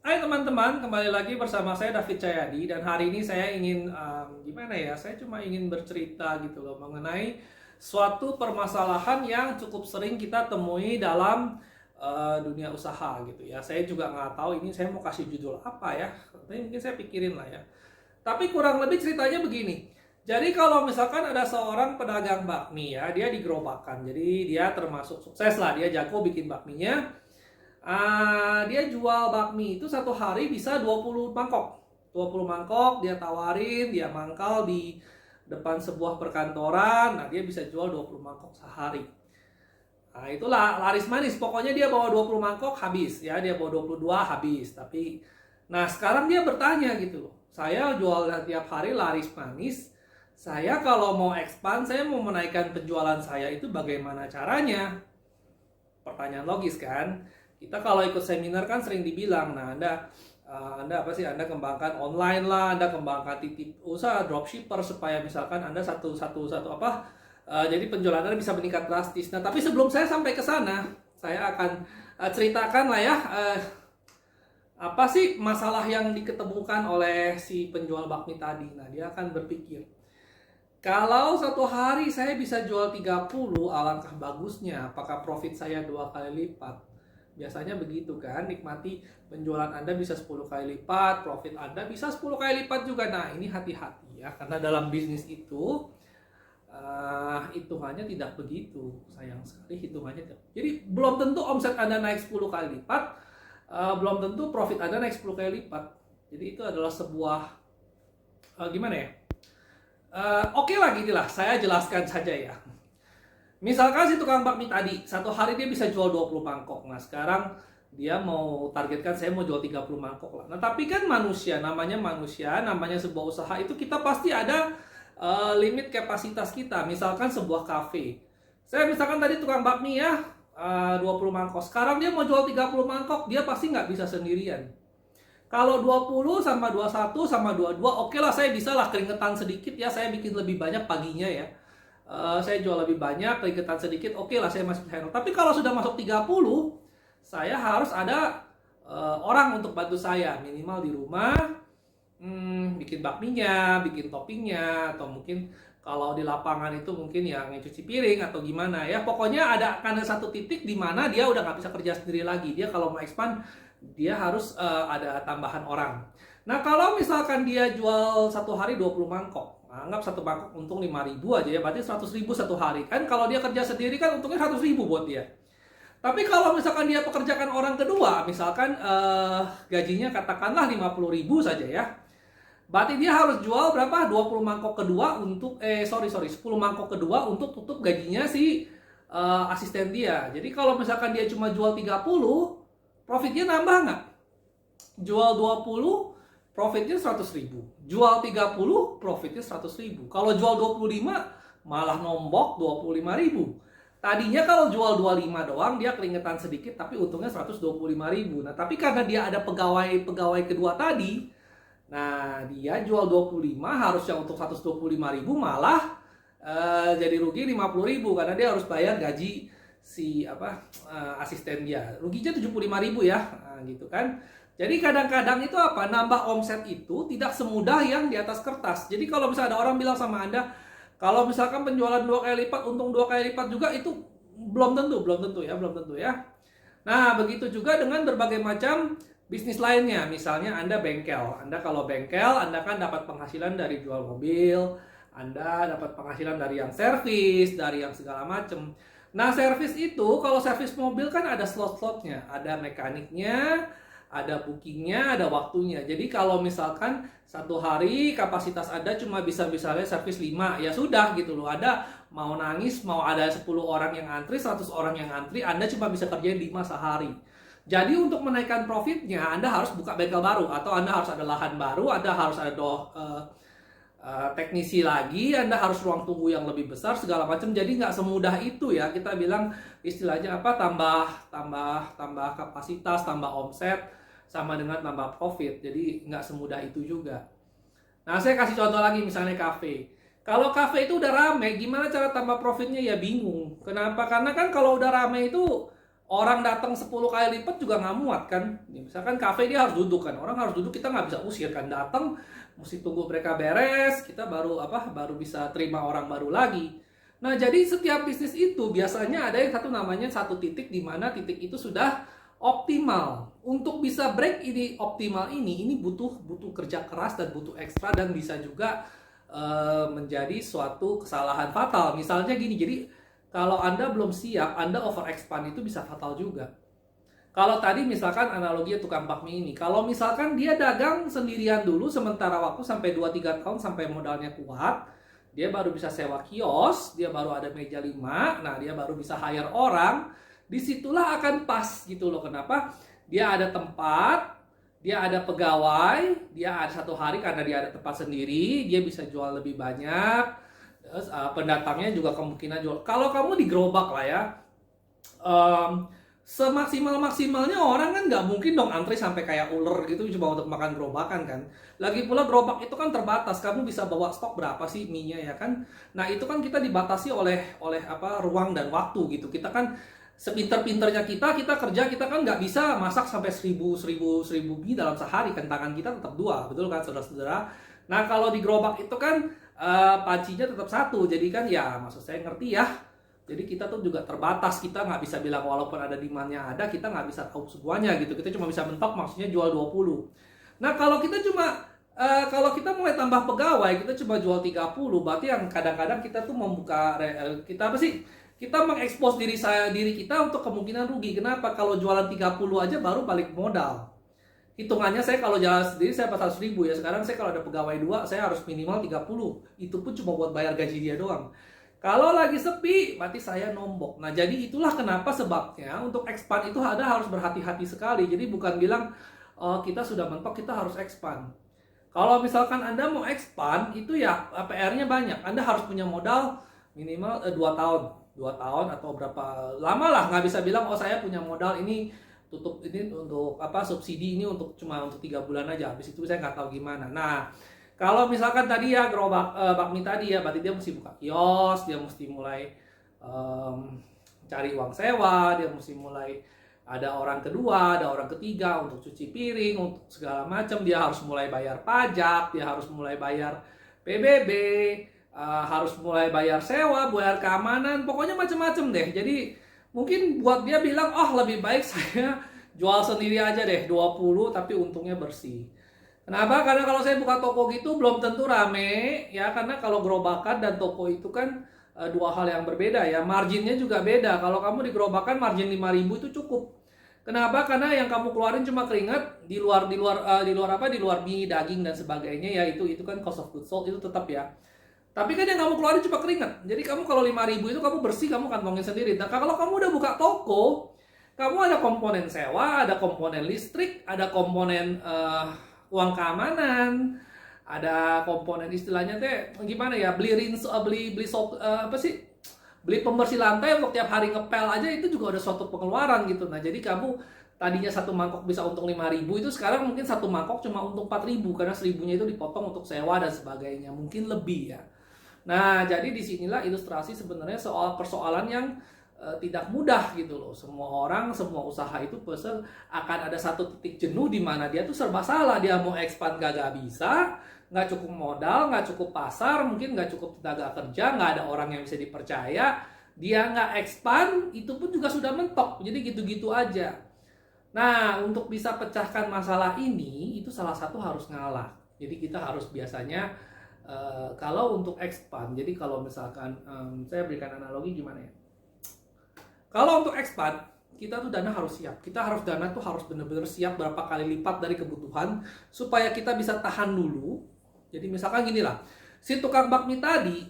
Hai teman-teman, kembali lagi bersama saya David Cahyadi dan hari ini saya ingin gimana ya? Saya cuma ingin bercerita gitu loh mengenai suatu permasalahan yang cukup sering kita temui dalam dunia usaha gitu ya. Saya juga nggak tahu ini saya mau kasih judul apa ya. Tapi mungkin saya pikirin lah ya. Tapi kurang lebih ceritanya begini. Jadi kalau misalkan ada seorang pedagang bakmi ya, dia di gerobakan. Jadi dia termasuk sukses lah, dia jago bikin bakminya. Dia jual bakmi itu satu hari bisa 20 mangkok. 20 mangkok dia tawarin, dia mangkal di depan sebuah perkantoran. Nah, dia bisa jual 20 mangkok sehari. Nah, itulah laris manis. Pokoknya dia bawa 20 mangkok habis ya, dia bawa 22 habis. Tapi nah, sekarang dia bertanya gitu loh. Saya jual tiap hari laris manis. Saya kalau mau expand, saya mau menaikkan penjualan saya itu bagaimana caranya? Pertanyaan logis kan? Kita kalau ikut seminar kan sering dibilang, nah Anda apa sih? Anda kembangkan online lah, Anda kembangkan titip usaha dropshipper supaya misalkan Anda satu apa? Jadi penjualan Anda bisa meningkat drastis. Nah, tapi sebelum saya sampai ke sana, saya akan ceritakan lah ya apa sih masalah yang diketemukan oleh si penjual bakmi tadi. Nah, dia akan berpikir, kalau satu hari saya bisa jual 30, alangkah bagusnya. Apakah profit saya 2 kali lipat? Biasanya begitu kan, nikmati penjualan Anda bisa 10 kali lipat, profit Anda bisa 10 kali lipat juga. Nah, ini hati-hati ya, karena dalam bisnis itu hitungannya tidak begitu. Sayang sekali hitungannya tidak. Jadi belum tentu omset Anda naik 10 kali lipat, belum tentu profit Anda naik 10 kali lipat. Jadi itu adalah sebuah gimana ya? Oke lah gini lah, saya jelaskan saja ya. Misalkan si tukang bakmi tadi, satu hari dia bisa jual 20 mangkok. Nah sekarang dia mau targetkan saya mau jual 30 mangkok lah. Nah tapi kan manusia, namanya sebuah usaha itu kita pasti ada limit kapasitas kita. Misalkan sebuah kafe. Saya misalkan tadi tukang bakmi ya, 20 mangkok. Sekarang dia mau jual 30 mangkok, dia pasti nggak bisa sendirian. Kalau 20 sama 21 sama 22, oke lah saya bisa lah keringetan sedikit ya, saya bikin lebih banyak paginya ya. Saya jual lebih banyak, keringetan sedikit, oke lah saya masih handle. Tapi kalau sudah masuk 30, saya harus ada orang untuk bantu saya, minimal di rumah, bikin bakminya, bikin toppingnya, atau mungkin kalau di lapangan itu mungkin yang cuci piring atau gimana ya. Pokoknya ada karena satu titik di mana dia udah nggak bisa kerja sendiri lagi. Dia kalau mau expand, dia harus ada tambahan orang. Nah kalau misalkan dia jual satu hari 20 mangkok, anggap satu mangkok untung 5.000 aja ya, berarti 100.000 satu hari. Kan kalau dia kerja sendiri kan untungnya 100.000 buat dia. Tapi kalau misalkan dia pekerjakan orang kedua, misalkan gajinya katakanlah 50.000 saja ya. Berarti dia harus jual berapa? 20 mangkok kedua untuk 10 mangkok kedua untuk tutup gajinya si asisten dia. Jadi kalau misalkan dia cuma jual 30, profitnya nambah nggak? Jual 20, profitnya 100.000. Jual 30, profitnya 100.000. Kalau jual 25, malah nombok 25.000. Tadinya kalau jual 25 doang, dia keringetan sedikit, tapi untungnya 125.000. Nah, tapi karena dia ada pegawai kedua tadi, nah dia jual 25, harusnya untuk 125.000, malah jadi rugi 50.000 karena dia harus bayar gaji si asisten dia. Ruginya 75.000 ya, nah, gitu kan. Jadi kadang-kadang itu apa? Nambah omset itu tidak semudah yang di atas kertas. Jadi kalau misalnya ada orang bilang sama Anda, kalau misalkan penjualan 2 kali lipat, untung 2 kali lipat juga, itu belum tentu ya. Nah, begitu juga dengan berbagai macam bisnis lainnya. Misalnya Anda bengkel. Anda kalau bengkel, Anda kan dapat penghasilan dari jual mobil, Anda dapat penghasilan dari yang servis, dari yang segala macam. Nah, servis itu, kalau servis mobil kan ada slot-slotnya, ada mekaniknya, ada bookingnya, ada waktunya. Jadi kalau misalkan satu hari kapasitas Anda cuma bisa misalnya servis 5, ya sudah gitu loh. Ada mau nangis, mau ada 10 orang yang antri, 100 orang yang antri, Anda cuma bisa kerjain 5 sehari. Jadi untuk menaikkan profitnya, Anda harus buka bengkel baru, atau Anda harus ada lahan baru, Anda harus ada teknisi lagi, Anda harus ruang tunggu yang lebih besar segala macam. Jadi nggak semudah itu ya. Kita bilang istilahnya apa? Tambah kapasitas, tambah omset sama dengan tambah profit. Jadi nggak semudah itu juga. Nah, saya kasih contoh lagi misalnya kafe. Kalau kafe itu udah rame, gimana cara tambah profitnya? Ya bingung. Kenapa? Karena kan kalau udah rame itu orang datang 10 kali lipat juga nggak muat kan. Misalkan kafe dia harus duduk kan, orang harus duduk, kita nggak bisa usir kan, datang mesti tunggu mereka beres, kita baru bisa terima orang baru lagi. Nah, jadi setiap bisnis itu biasanya ada yang namanya satu titik, di mana titik itu sudah optimal. Untuk bisa break ini optimal ini butuh kerja keras dan butuh ekstra, dan bisa juga menjadi suatu kesalahan fatal. Misalnya gini, jadi kalau Anda belum siap, Anda over expand itu bisa fatal juga. Kalau tadi misalkan analogi tukang bakmi ini, kalau misalkan dia dagang sendirian dulu sementara waktu sampai 2-3 tahun sampai modalnya kuat, dia baru bisa sewa kios, dia baru ada meja 5, nah dia baru bisa hire orang, disitulah akan pas gitu loh. Kenapa? Dia ada tempat, dia ada pegawai, dia ada satu hari karena dia ada tempat sendiri, dia bisa jual lebih banyak, terus pendatangnya juga kemungkinan jual. Kalau kamu di gerobak lah ya, semaksimal-maksimalnya orang kan nggak mungkin dong antri sampai kayak ular gitu cuma untuk makan gerobakan kan. Lagi pula gerobak itu kan terbatas, kamu bisa bawa stok berapa sih mie-nya ya kan. Nah itu kan kita dibatasi oleh ruang dan waktu gitu. Kita kan sepinter-pinternya kita kerja, kita kan nggak bisa masak sampai 1000 mie dalam sehari kan, tangan kita tetap dua, betul kan saudara-saudara. Nah kalau di gerobak itu kan pancinya tetap satu, jadi kan ya maksud saya ngerti ya. Jadi kita tuh juga terbatas, kita nggak bisa bilang walaupun ada demand-nya ada, kita nggak bisa tahu semuanya gitu. Kita cuma bisa mentok maksudnya jual 20. Nah kalau kita kalau kita mulai tambah pegawai, kita cuma jual 30, berarti yang kadang-kadang kita tuh membuka, kita kita mengekspos diri kita untuk kemungkinan rugi. Kenapa? Kalau jualan 30 aja baru balik modal. Hitungannya saya kalau jalan sendiri saya 400 ribu ya. Sekarang saya kalau ada pegawai 2, saya harus minimal 30. Itu pun cuma buat bayar gaji dia doang. Kalau lagi sepi, berarti saya nombok. Nah, jadi itulah kenapa sebabnya untuk expand itu harus berhati-hati sekali. Jadi bukan bilang kita sudah mentok, kita harus expand. Kalau misalkan Anda mau expand, itu ya PR-nya banyak. Anda harus punya modal minimal 2 tahun. 2 tahun atau berapa lama lah. Nggak bisa bilang, oh saya punya modal ini tutup ini untuk subsidi ini cuma untuk 3 bulan aja. Habis itu saya nggak tahu gimana. Nah, kalau misalkan tadi ya gerobak bakmi tadi ya, berarti dia mesti buka kios, dia mesti mulai cari uang sewa, dia mesti mulai ada orang kedua, ada orang ketiga untuk cuci piring, untuk segala macam. Dia harus mulai bayar pajak, dia harus mulai bayar PBB, harus mulai bayar sewa, bayar keamanan, pokoknya macam-macam deh. Jadi mungkin buat dia bilang, oh lebih baik saya jual sendiri aja deh 20 tapi untungnya bersih. Kenapa? Karena kalau saya buka toko gitu belum tentu rame ya, karena kalau gerobakan dan toko itu kan dua hal yang berbeda ya. Marginnya juga beda. Kalau kamu di gerobakan margin 5.000 itu cukup. Kenapa? Karena yang kamu keluarin cuma keringat, di luar mie, daging dan sebagainya ya, itu kan cost of goods sold itu tetap ya. Tapi kan yang kamu keluarin cuma keringat. Jadi kamu kalau 5.000 itu kamu bersih, kamu kantongin sendiri. Nah, kalau kamu udah buka toko, kamu ada komponen sewa, ada komponen listrik, ada komponen uang keamanan, ada komponen istilahnya teh gimana ya, beli pembersih lantai untuk tiap hari ngepel aja, itu juga ada suatu pengeluaran gitu. Nah jadi kamu tadinya satu mangkok bisa untung 5.000, itu sekarang mungkin satu mangkok cuma untung 4.000 karena 1.000-nya itu dipotong untuk sewa dan sebagainya, mungkin lebih ya. Nah jadi disinilah ilustrasi sebenarnya soal persoalan yang tidak mudah gitu loh. Semua orang, semua usaha itu akan ada satu titik jenuh di mana dia tuh serba salah. Dia mau expand gak bisa, nggak cukup modal, nggak cukup pasar, mungkin nggak cukup tenaga kerja, nggak ada orang yang bisa dipercaya. Dia nggak expand, itu pun juga sudah mentok. Jadi gitu-gitu aja. Nah, untuk bisa pecahkan masalah ini, itu salah satu harus ngalah. Jadi kita harus biasanya, kalau untuk expand, jadi kalau misalkan, saya berikan analogi gimana ya. Kalau untuk expand, kita tuh dana harus siap. Dana tuh harus benar-benar siap berapa kali lipat dari kebutuhan supaya kita bisa tahan dulu. Jadi misalkan gini lah, si tukang bakmi tadi,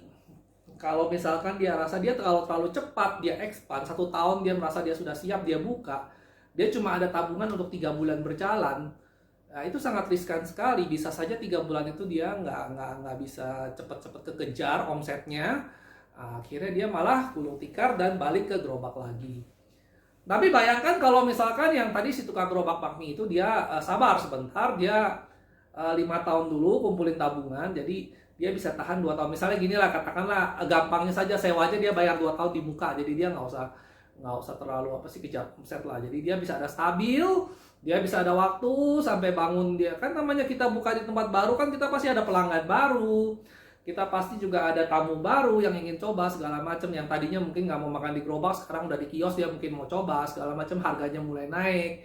kalau misalkan dia rasa dia terlalu cepat, dia expand, 1 tahun dia merasa dia sudah siap, dia buka, dia cuma ada tabungan untuk 3 bulan berjalan. Nah, itu sangat riskan sekali. Bisa saja 3 bulan itu dia nggak bisa cepat-cepat kekejar omsetnya. Akhirnya dia malah gulung tikar dan balik ke gerobak lagi. Tapi bayangkan kalau misalkan yang tadi si tukang gerobak bakmi itu dia sabar sebentar, dia 5 tahun dulu kumpulin tabungan, jadi dia bisa tahan 2 tahun. Misalnya gini lah, katakanlah gampangnya saja sewa aja dia bayar 2 tahun di muka, jadi dia nggak usah nggak usah terlalu kejar omset lah. Jadi dia bisa ada stabil, dia bisa ada waktu sampai bangun dia. Kan namanya kita buka di tempat baru kan kita pasti ada pelanggan baru. Kita pasti juga ada tamu baru yang ingin coba segala macam, yang tadinya mungkin nggak mau makan di gerobak sekarang udah di kios dia mungkin mau coba segala macam, harganya mulai naik.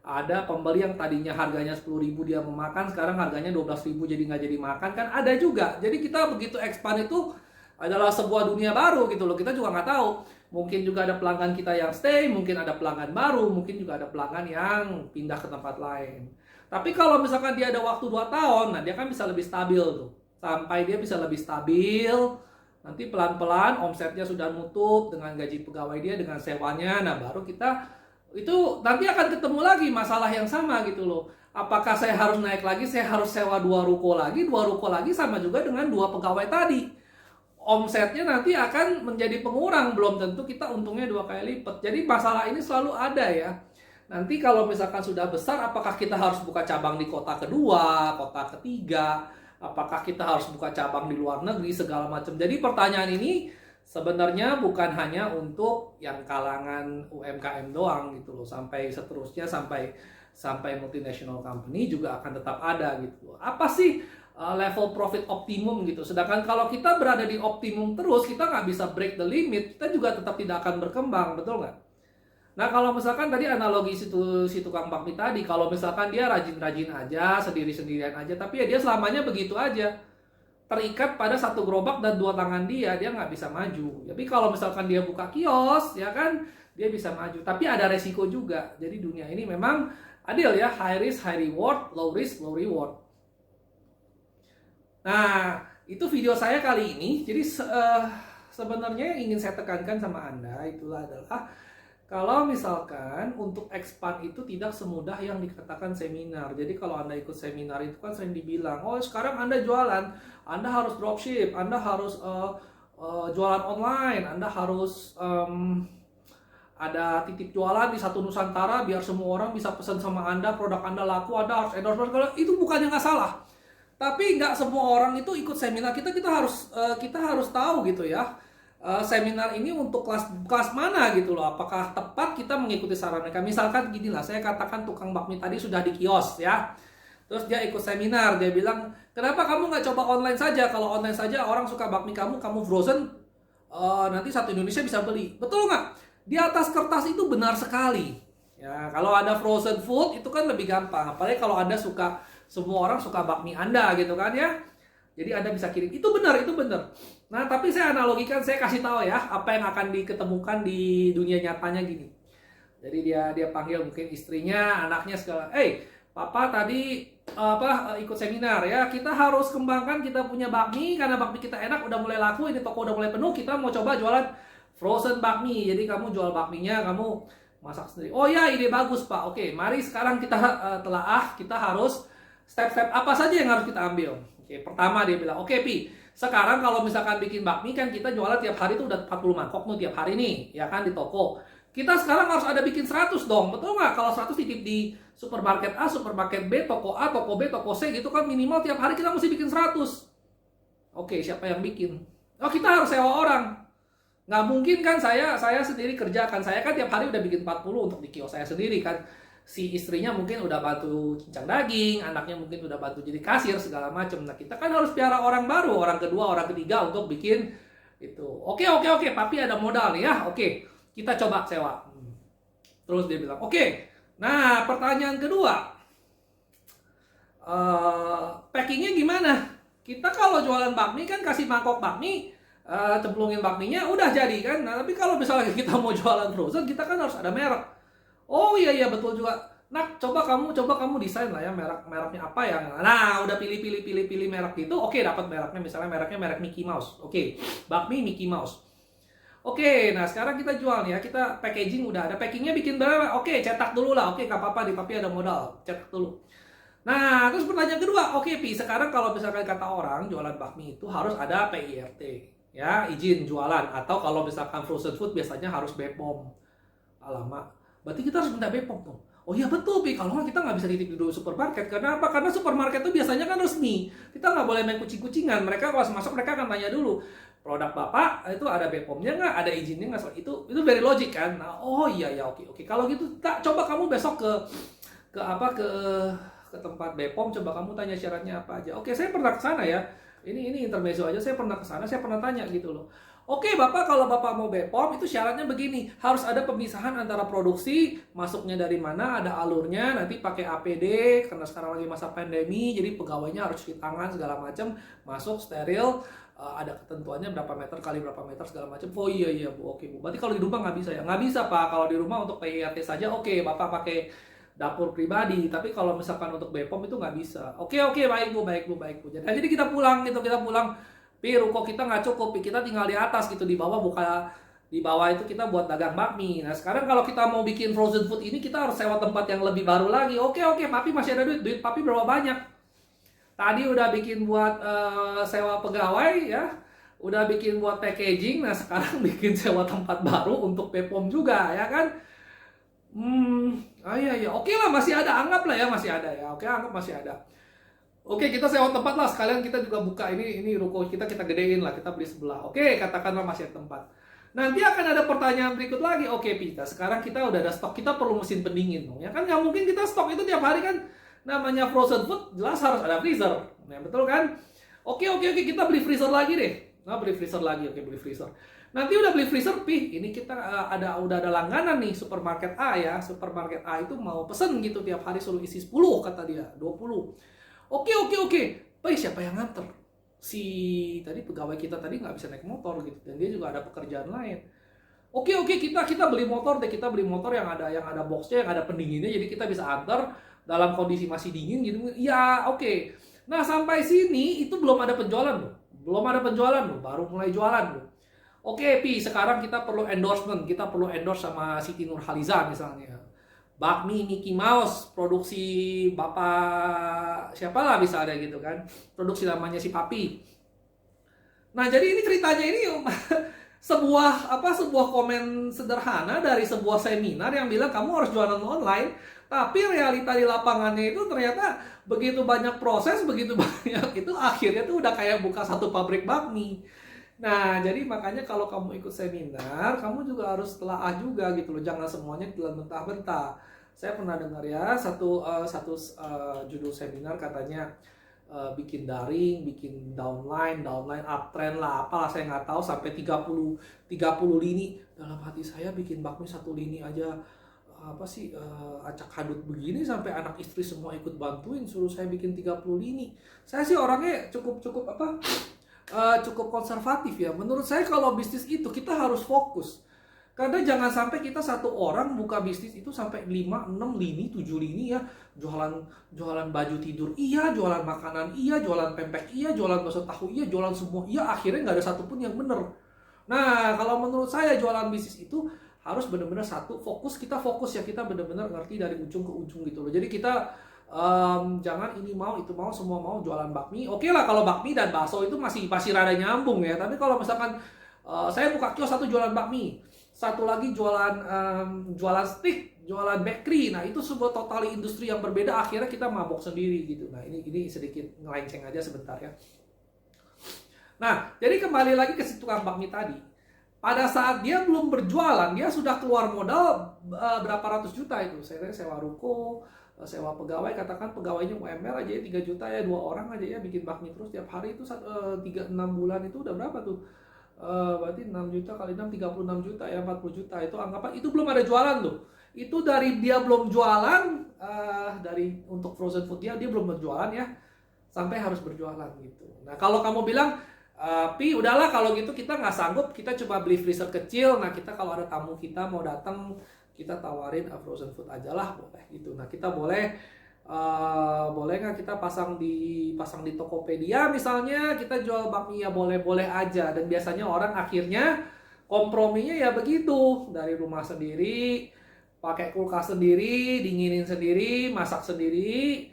Ada pembeli yang tadinya harganya 10.000 dia mau makan, sekarang harganya 12.000 jadi nggak jadi makan, kan ada juga. Jadi kita begitu expand itu adalah sebuah dunia baru gitu loh, kita juga nggak tahu. Mungkin juga ada pelanggan kita yang stay, mungkin ada pelanggan baru, mungkin juga ada pelanggan yang pindah ke tempat lain. Tapi kalau misalkan dia ada waktu 2 tahun, nah dia kan bisa lebih stabil tuh. Sampai dia bisa lebih stabil, nanti pelan-pelan omsetnya sudah nutup dengan gaji pegawai dia, dengan sewanya, nah baru kita itu nanti akan ketemu lagi masalah yang sama gitu loh. Apakah saya harus naik lagi, saya harus sewa 2 ruko lagi sama juga dengan 2 pegawai tadi. Omsetnya nanti akan menjadi pengurang, belum tentu kita untungnya 2 kali lipat. Jadi masalah ini selalu ada ya. Nanti kalau misalkan sudah besar, apakah kita harus buka cabang di kota kedua, kota ketiga, apakah kita harus buka cabang di luar negeri, segala macam. Jadi pertanyaan ini sebenarnya bukan hanya untuk yang kalangan UMKM doang gitu loh, sampai seterusnya, sampai multinational company juga akan tetap ada gitu loh. Apa sih level profit optimum gitu? Sedangkan kalau kita berada di optimum terus, kita nggak bisa break the limit, kita juga tetap tidak akan berkembang, betul nggak? Nah kalau misalkan tadi analogi si tukang bakmi tadi, kalau misalkan dia rajin-rajin aja, sendiri-sendirian aja, tapi ya dia selamanya begitu aja, terikat pada 1 gerobak dan 2 tangan dia nggak bisa maju. Tapi kalau misalkan dia buka kios, ya kan, dia bisa maju. Tapi ada resiko juga. Jadi dunia ini memang adil ya, high risk, high reward, low risk, low reward. Nah, itu video saya kali ini. Jadi sebenarnya yang ingin saya tekankan sama Anda itulah adalah kalau misalkan untuk expand itu tidak semudah yang dikatakan seminar. Jadi kalau Anda ikut seminar itu kan sering dibilang, oh sekarang Anda jualan, Anda harus dropship, Anda harus jualan online, Anda harus ada titip jualan di satu Nusantara biar semua orang bisa pesan sama Anda, produk Anda laku, Anda harus endorse. Itu bukannya nggak salah. Tapi nggak semua orang itu ikut seminar. Kita harus tahu gitu ya. Seminar ini untuk kelas mana gitu loh, apakah tepat kita mengikuti saran mereka. Misalkan gini lah, saya katakan tukang bakmi tadi sudah di kios ya, terus dia ikut seminar, dia bilang kenapa kamu nggak coba online saja, kalau online saja orang suka bakmi kamu frozen, nanti satu Indonesia bisa beli, betul nggak? Di atas kertas itu benar sekali ya, kalau ada frozen food itu kan lebih gampang, apalagi kalau Anda suka, semua orang suka bakmi Anda gitu kan ya. Jadi Anda bisa kirim, itu benar. Nah, tapi saya analogikan, saya kasih tahu ya, apa yang akan diketemukan di dunia nyatanya gini. Jadi dia panggil mungkin istrinya, anaknya segala, papa tadi ikut seminar ya, kita harus kembangkan kita punya bakmi, karena bakmi kita enak, udah mulai laku, ini toko udah mulai penuh, kita mau coba jualan frozen bakmi. Jadi kamu jual bakminya, kamu masak sendiri. Oh ya, ide bagus Pak. Oke, mari sekarang kita telaah, kita harus step-step apa saja yang harus kita ambil. Oke, pertama dia bilang, oke Pi, sekarang kalau misalkan bikin bakmi kan kita jualan tiap hari itu udah 40 mangkok nih tiap hari nih, ya kan, di toko. Kita sekarang harus ada bikin 100 dong, betul nggak? Kalau 100 titip di supermarket A, supermarket B, toko A, toko B, toko C gitu kan, minimal tiap hari kita mesti bikin 100. Oke, siapa yang bikin? Oh, kita harus sewa orang. Nggak mungkin kan saya sendiri kerjakan. Saya kan tiap hari udah bikin 40 untuk di kios saya sendiri kan. Si istrinya mungkin udah bantu cincang daging, anaknya mungkin udah bantu jadi kasir segala macam. Nah, kita kan harus piara orang baru, orang kedua, orang ketiga untuk bikin itu. Oke, papi ada modal nih ya. Oke, kita coba sewa. Terus dia bilang, oke. Nah, pertanyaan kedua, packingnya gimana? Kita kalau jualan bakmi kan kasih mangkok bakmi, cemplungin bakminya udah jadi kan. Nah, tapi kalau misalnya kita mau jualan frozen, kita kan harus ada merek. Oh iya betul juga. Nah, coba kamu desain lah ya mereknya apa ya. Nah, udah pilih merek gitu. Oke, dapat mereknya, misalnya mereknya merek Mickey Mouse. Oke, bakmi Mickey Mouse. Oke, nah sekarang kita jual nih ya. Kita packaging udah ada. Packingnya bikin berapa? Oke, cetak dulu lah. Oke, gak apa-apa, di papi ada modal. Cetak dulu. Nah, terus pertanyaan kedua. Oke, Pi, sekarang kalau misalkan kata orang jualan bakmi itu harus ada PIRT. Ya, izin jualan. Atau kalau misalkan frozen food biasanya harus BPOM. Alamak. Berarti kita harus minta BPOM tuh. Oh iya betul Pi, kalau nggak kita nggak bisa titip di supermarket. Karena apa? Karena supermarket itu biasanya kan resmi. Kita nggak boleh main kucing-kucingan. Mereka pas masuk mereka akan tanya dulu, produk Bapak itu ada BPOM-nya nggak, ada izinnya nggak? Itu very logic kan. Nah, oh iya ya, oke oke. Kalau gitu tak coba kamu besok ke apa ke tempat BPOM, coba kamu tanya syaratnya apa aja. Oke, saya pernah ke sana ya. Ini intermezzo aja, saya pernah ke sana, saya pernah tanya gitu loh. Oke, Bapak kalau Bapak mau BPOM itu syaratnya begini, harus ada pemisahan antara produksi, masuknya dari mana, ada alurnya, nanti pakai APD karena sekarang lagi masa pandemi, jadi pegawainya harus cuci tangan segala macam, masuk steril, ada ketentuannya berapa meter kali berapa meter segala macam. Oh iya iya Bu, oke Bu. Berarti kalau di rumah nggak bisa ya? Nggak bisa Pak. Kalau di rumah untuk PIRT saja oke, Bapak pakai dapur pribadi. Tapi kalau misalkan untuk BPOM itu nggak bisa. Oke oke, baik Bu, baik Bu, baik Bu. Jadi kita pulang gitu, kita pulang. Pi, ruko kita nggak cukup, Pi. Kita tinggal di atas gitu, di bawah di bawah itu kita buat dagang bakmi. Nah sekarang kalau kita mau bikin frozen food ini kita harus sewa tempat yang lebih baru lagi. Oke oke, Papi masih ada duit Papi berapa banyak? Tadi udah bikin buat sewa pegawai ya, udah bikin buat packaging, nah sekarang bikin sewa tempat baru untuk BPOM juga ya kan? Iya iya, oke lah masih ada, anggap lah ya masih ada ya, oke anggap masih ada. Oke kita sewa tempat lah, sekalian kita juga buka ini ruko kita gedein lah, kita beli sebelah. Oke katakanlah masih ada tempat. Nanti akan ada pertanyaan berikut lagi, oke Pita, sekarang kita udah ada stok, kita perlu mesin pendingin dong, ya kan nggak mungkin kita stok itu tiap hari kan? Namanya frozen food jelas harus ada freezer, nah betul kan? Oke kita beli freezer lagi deh. Nah beli freezer lagi, oke beli freezer. Nanti udah beli freezer, ini kita udah ada langganan nih supermarket A ya. Supermarket A itu mau pesen gitu tiap hari suruh isi 10 kata dia, 20. Oke. Siapa yang nganter? Si tadi pegawai kita tadi nggak bisa naik motor gitu dan dia juga ada pekerjaan lain. Oke kita beli motor deh, kita beli motor yang ada boxnya, yang ada pendinginnya, jadi kita bisa antar dalam kondisi masih dingin gitu. Ya oke. Nah sampai sini itu belum ada penjualan loh, baru mulai jualan loh. Oke Pi, sekarang kita perlu endorsement, kita perlu endorse sama Siti Nurhaliza misalnya. Bakmi Mickey Mouse, produksi Bapak siapa lah bisa ada gitu kan, produksi namanya si Papi. Nah jadi ini ceritanya ini sebuah komen sederhana dari sebuah seminar yang bilang kamu harus jualan online, tapi realita di lapangannya itu ternyata begitu banyak proses, begitu banyak itu akhirnya tuh udah kayak buka satu pabrik bakmi. Nah, jadi makanya kalau kamu ikut seminar, kamu juga harus telaah juga gitu loh, jangan semuanya telan mentah-mentah. Saya pernah dengar ya satu judul seminar katanya bikin daring, bikin downline uptrend lah, apalah saya nggak tahu sampai 30 lini. Dalam hati saya bikin bakmi satu lini aja acak hadut begini sampai anak istri semua ikut bantuin suruh saya bikin 30 lini. Saya sih orangnya cukup konservatif ya. Menurut saya kalau bisnis itu kita harus fokus. Karena jangan sampai kita satu orang buka bisnis itu sampai 5, 6 lini, 7 lini ya. Jualan baju tidur, iya, jualan makanan, iya, jualan pempek, iya, jualan bakso tahu, iya, jualan semua, iya, akhirnya nggak ada satupun yang bener. Nah, kalau menurut saya jualan bisnis itu harus benar-benar satu, kita fokus ya, kita benar-benar ngerti dari ujung ke ujung gitu loh. Jadi kita jangan ini mau, itu mau, semua mau jualan bakmi. Oke lah kalau bakmi dan bakso itu masih rada nyambung ya. Tapi kalau misalkan saya buka kios satu jualan bakmi, satu lagi jualan stick, jualan bakery. Nah, itu sebuah total industri yang berbeda, akhirnya kita mabok sendiri gitu. Nah, ini sedikit ngelenceng aja sebentar ya. Nah, jadi kembali lagi ke si tukang bakmi tadi. Pada saat dia belum berjualan, dia sudah keluar modal berapa ratus juta itu. Saya sewa ruko, sewa pegawai, katakan pegawainya UMR aja ya 3 juta ya, 2 orang aja ya bikin bakmi terus tiap hari itu 6 bulan itu udah berapa tuh? Berarti 6 juta kali 6 36 juta ya, 40 juta itu anggapan itu belum ada jualan loh. Itu dari dia belum jualan, dari untuk frozen food dia belum berjualan ya, sampai harus berjualan gitu. Nah kalau kamu bilang Pi udahlah kalau gitu kita nggak sanggup, kita coba beli freezer kecil. Nah kita kalau ada tamu kita mau datang, kita tawarin frozen food aja lah, boleh gitu. Nah kita boleh nggak kita pasang di Tokopedia misalnya, kita jual bakmi ya boleh aja. Dan biasanya orang akhirnya komprominya ya begitu, dari rumah sendiri, pakai kulkas sendiri, dinginin sendiri, masak sendiri,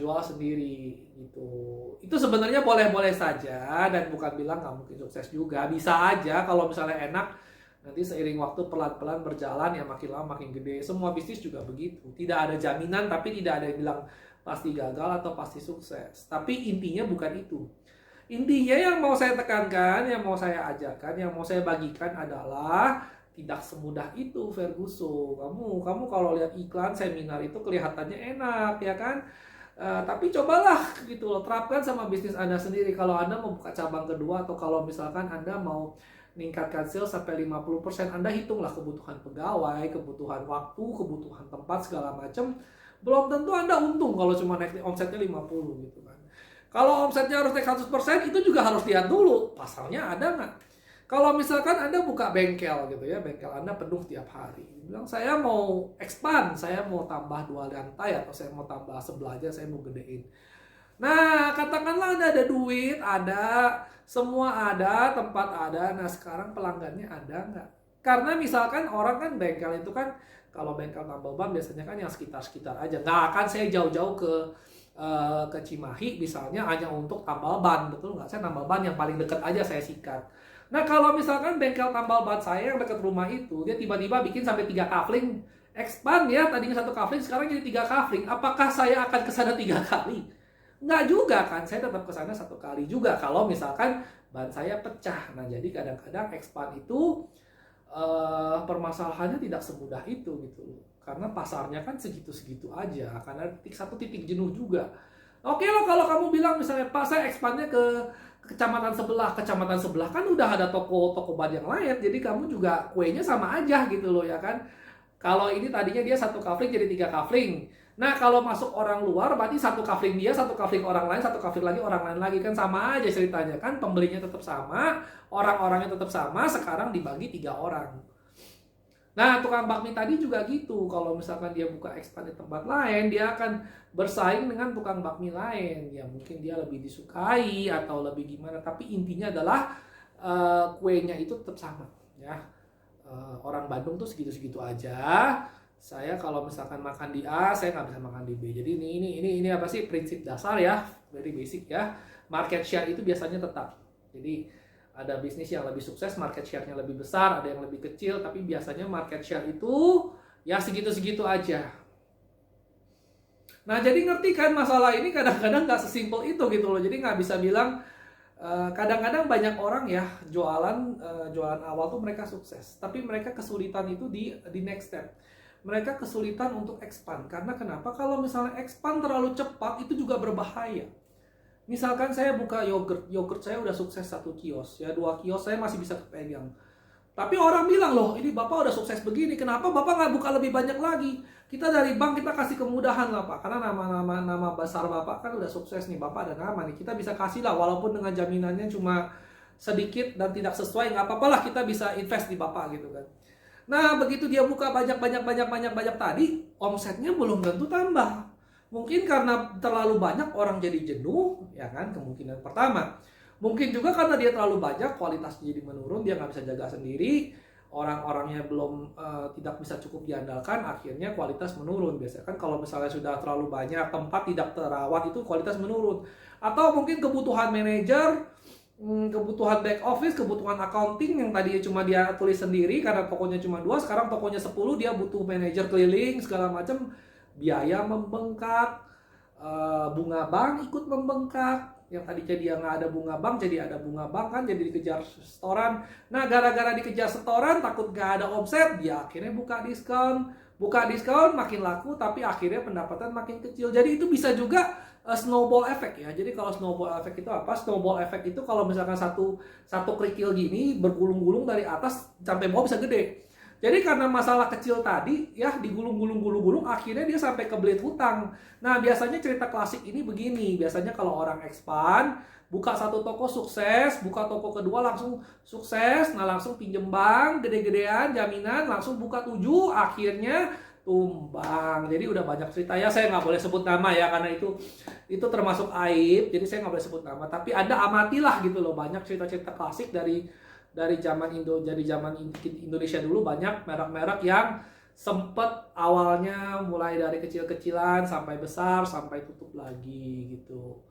jual sendiri gitu. Itu sebenarnya boleh saja dan bukan bilang nggak mungkin sukses juga, bisa aja kalau misalnya enak. Nanti seiring waktu pelan-pelan berjalan ya, makin lama makin gede. Semua bisnis juga begitu. Tidak ada jaminan, tapi tidak ada yang bilang pasti gagal atau pasti sukses. Tapi intinya bukan itu. Intinya yang mau saya tekankan, yang mau saya ajarkan, yang mau saya bagikan adalah tidak semudah itu, Ferguson. Kamu kalau lihat iklan seminar itu kelihatannya enak, ya kan? Tapi cobalah gitu loh, terapkan sama bisnis Anda sendiri. Kalau Anda mau buka cabang kedua atau kalau misalkan Anda mau meningkatkan sales sampai 50%, Anda hitunglah kebutuhan pegawai, kebutuhan waktu, kebutuhan tempat segala macam. Belum tentu Anda untung kalau cuma naik omsetnya 50 gitu kan. Kalau omsetnya harus naik 100%, itu juga harus lihat dulu pasarnya ada nggak. Kalau misalkan Anda buka bengkel gitu ya, bengkel Anda penuh tiap hari. Bilang saya mau expand, saya mau tambah 2 lantai atau saya mau tambah sebelah aja, saya mau gedein. Nah, katakanlah Anda ada duit, ada, semua ada, tempat ada. Nah, sekarang pelanggannya ada nggak? Karena misalkan orang kan bengkel itu kan, kalau bengkel tambal ban biasanya kan yang sekitar-sekitar aja. Nggak akan saya jauh-jauh ke Cimahi misalnya hanya untuk tambal ban, betul nggak? Saya tambal ban yang paling dekat aja saya sikat. Nah, kalau misalkan bengkel tambal ban saya yang dekat rumah itu, dia tiba-tiba bikin sampai 3 kafling, expand ya, tadinya 1 kafling, sekarang jadi 3 kafling. Apakah saya akan ke sana 3 kali? Nggak juga kan, saya tetap ke sana 1 kali juga kalau misalkan ban saya pecah. Nah, jadi kadang-kadang expand itu permasalahannya tidak semudah itu gitu loh. Karena pasarnya kan segitu-segitu aja, karena satu titik jenuh juga. Oke loh kalau kamu bilang misalnya, Pak saya expandnya ke kecamatan sebelah kan udah ada toko ban yang lain, jadi kamu juga kuenya sama aja gitu loh ya kan. Kalau ini tadinya dia 1 kafling jadi 3 kafling. Nah kalau masuk orang luar berarti 1 kafling dia, 1 kafling orang lain, 1 kafling lagi orang lain lagi, kan sama aja ceritanya kan, pembelinya tetap sama, orang-orangnya tetap sama, sekarang dibagi 3 orang. Nah tukang bakmi tadi juga gitu, kalau misalkan dia buka expand di tempat lain, dia akan bersaing dengan tukang bakmi lain. Ya mungkin dia lebih disukai atau lebih gimana, tapi intinya adalah kuenya itu tetap sama ya. Orang Bandung tuh segitu-segitu aja. Saya kalau misalkan makan di A, saya nggak bisa makan di B. Jadi ini apa sih prinsip dasar ya, very basic ya. Market share itu biasanya tetap. Jadi ada bisnis yang lebih sukses, market share-nya lebih besar, ada yang lebih kecil, tapi biasanya market share itu ya segitu-segitu aja. Nah jadi ngerti kan masalah ini kadang-kadang nggak sesimpel itu gitu loh. Jadi nggak bisa bilang. Kadang-kadang banyak orang ya jualan awal tuh mereka sukses, tapi mereka kesulitan itu di next step. Mereka kesulitan untuk expand. Karena kenapa? Kalau misalnya expand terlalu cepat itu juga berbahaya. Misalkan saya buka yogurt saya udah sukses 1 kios, ya 2 kios saya masih bisa kepegang. Tapi orang bilang, loh ini Bapak udah sukses begini, kenapa Bapak nggak buka lebih banyak lagi? Kita dari bank kita kasih kemudahan lah Pak, karena nama besar Bapak kan udah sukses nih, Bapak ada nama nih, kita bisa kasih lah walaupun dengan jaminannya cuma sedikit dan tidak sesuai, nggak apa-apa lah kita bisa invest di Bapak gitu kan. Nah begitu dia buka banyak tadi, omsetnya belum tentu tambah. Mungkin karena terlalu banyak orang jadi jenuh, ya kan, kemungkinan pertama. Mungkin juga karena dia terlalu banyak, kualitasnya jadi menurun, dia nggak bisa jaga sendiri, orang-orangnya belum tidak bisa cukup diandalkan, akhirnya kualitas menurun. Biasanya kan kalau misalnya sudah terlalu banyak, tempat tidak terawat, itu kualitas menurun. Atau mungkin kebutuhan manajer, kebutuhan back office, kebutuhan accounting yang tadinya cuma dia tulis sendiri karena tokonya cuma 2, sekarang tokonya 10, dia butuh manajer keliling, segala macam, biaya membengkak, bunga bank ikut membengkak. Yang tadinya dia nggak ada bunga bank jadi ada bunga bank kan, jadi dikejar setoran. Nah gara-gara dikejar setoran takut nggak ada omset, dia akhirnya buka diskon makin laku tapi akhirnya pendapatan makin kecil. Jadi itu bisa juga snowball effect ya. Jadi kalau snowball effect itu apa? Snowball effect itu kalau misalkan satu kerikil gini bergulung-gulung dari atas sampai bawah bisa gede. Jadi karena masalah kecil tadi ya digulung-gulung akhirnya dia sampai ke belit hutang. Nah biasanya cerita klasik ini begini. Biasanya kalau orang expand, buka 1 toko sukses, buka toko kedua langsung sukses, nah langsung pinjem bank, gede-gedean, jaminan, langsung buka 7, akhirnya tumbang. Jadi udah banyak cerita ya, saya nggak boleh sebut nama ya karena itu termasuk aib. Jadi saya nggak boleh sebut nama. Tapi Anda amatilah gitu loh, banyak cerita-cerita klasik dari zaman Indonesia dulu, banyak merek-merek yang sempet awalnya mulai dari kecil-kecilan sampai besar sampai tutup lagi gitu.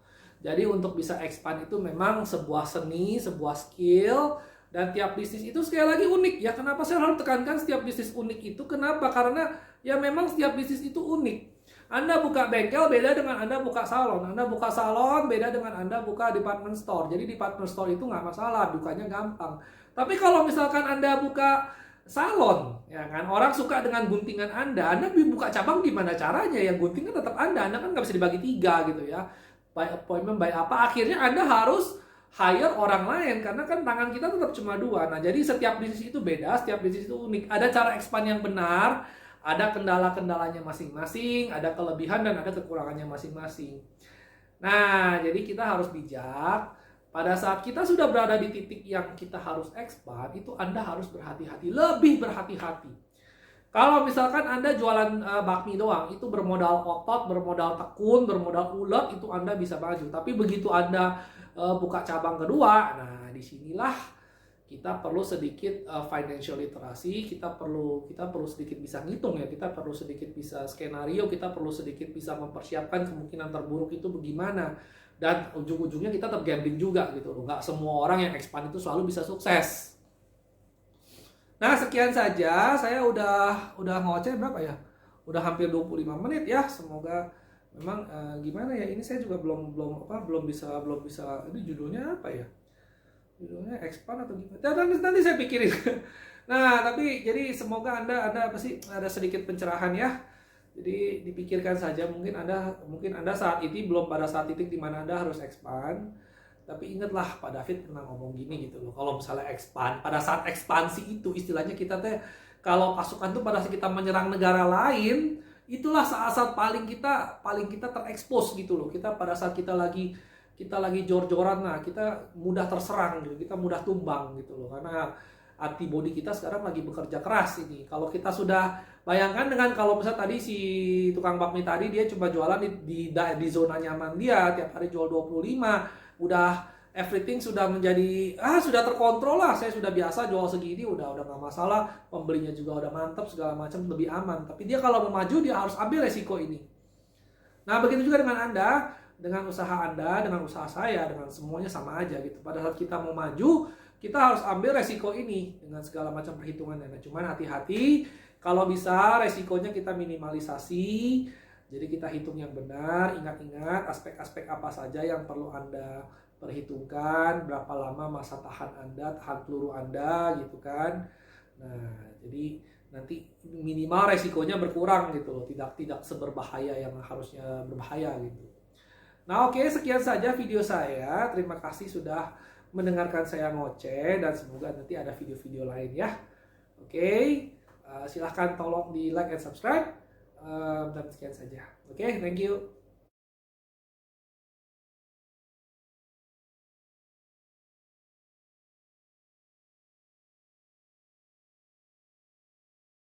Jadi untuk bisa expand itu memang sebuah seni, sebuah skill, dan tiap bisnis itu sekali lagi unik ya. Kenapa saya harus tekankan setiap bisnis unik itu? Kenapa? Karena ya memang setiap bisnis itu unik. Anda buka bengkel beda dengan Anda buka salon. Anda buka salon beda dengan Anda buka department store. Jadi department store itu nggak masalah, bukanya gampang. Tapi kalau misalkan Anda buka salon, ya kan, orang suka dengan guntingan Anda buka cabang gimana caranya? Yang gunting kan tetap Anda kan nggak bisa dibagi 3 gitu ya. By appointment, by apa? Akhirnya Anda harus hire orang lain karena kan tangan kita tetap cuma 2. Nah, jadi setiap bisnis itu beda, setiap bisnis itu unik. Ada cara expand yang benar, ada kendala-kendalanya masing-masing, ada kelebihan dan ada kekurangannya masing-masing. Nah, jadi kita harus bijak. Pada saat kita sudah berada di titik yang kita harus expand, itu Anda harus berhati-hati, lebih berhati-hati. Kalau misalkan Anda jualan bakmi doang, itu bermodal otot, bermodal tekun, bermodal ulet, itu Anda bisa maju. Tapi begitu Anda buka cabang kedua, nah disinilah kita perlu sedikit financial literasi, kita perlu sedikit bisa ngitung ya, kita perlu sedikit bisa skenario, kita perlu sedikit bisa mempersiapkan kemungkinan terburuk itu bagaimana, dan ujung-ujungnya kita tetap gambling juga gitu loh. Nggak semua orang yang expand itu selalu bisa sukses. Nah, sekian saja, saya udah ngoceh berapa ya? Udah hampir 25 menit ya. Semoga memang gimana ya, ini saya juga belum bisa ini judulnya apa ya? Judulnya expand atau gimana? Nanti saya pikirin. Nah, tapi jadi semoga Anda apa sih ada sedikit pencerahan ya. Jadi dipikirkan saja, mungkin Anda saat ini belum pada saat titik di mana Anda harus expand. Tapi ingatlah Pak David pernah ngomong gini gitu loh. Kalau misalnya expand, pada saat ekspansi itu istilahnya kita kalau pasukan tuh pada saat kita menyerang negara lain, itulah saat-saat paling kita terekspos gitu loh. Kita pada saat kita lagi jor-joran, nah kita mudah terserang gitu, kita mudah tumbang gitu loh, karena antibody kita sekarang lagi bekerja keras ini. Kalau kita sudah bayangkan dengan kalau misalnya tadi si tukang bakmi tadi dia coba jualan di zona nyaman dia, tiap hari jual 25, udah everything sudah menjadi sudah terkontrol lah, saya sudah biasa jual segini, udah nggak masalah, pembelinya juga udah mantap segala macam, lebih aman. Tapi dia kalau mau maju dia harus ambil resiko ini. Nah, begitu juga dengan Anda, dengan usaha Anda, dengan usaha saya, dengan semuanya sama aja gitu. Pada saat kita mau maju, kita harus ambil resiko ini dengan segala macam perhitungannya. Nah, cuman hati-hati, kalau bisa resikonya kita minimalisasi. Jadi kita hitung yang benar, ingat-ingat aspek-aspek apa saja yang perlu Anda perhitungkan, berapa lama masa tahan Anda, tahan peluru Anda gitu kan. Nah, jadi nanti minimal resikonya berkurang gitu loh, tidak seberbahaya yang harusnya berbahaya gitu. Nah, oke, sekian saja video saya. Terima kasih sudah mendengarkan saya ngoceh, dan semoga nanti ada video-video lain ya. Oke, silahkan tolong di like and subscribe, dan sekian saja. Oke, thank you.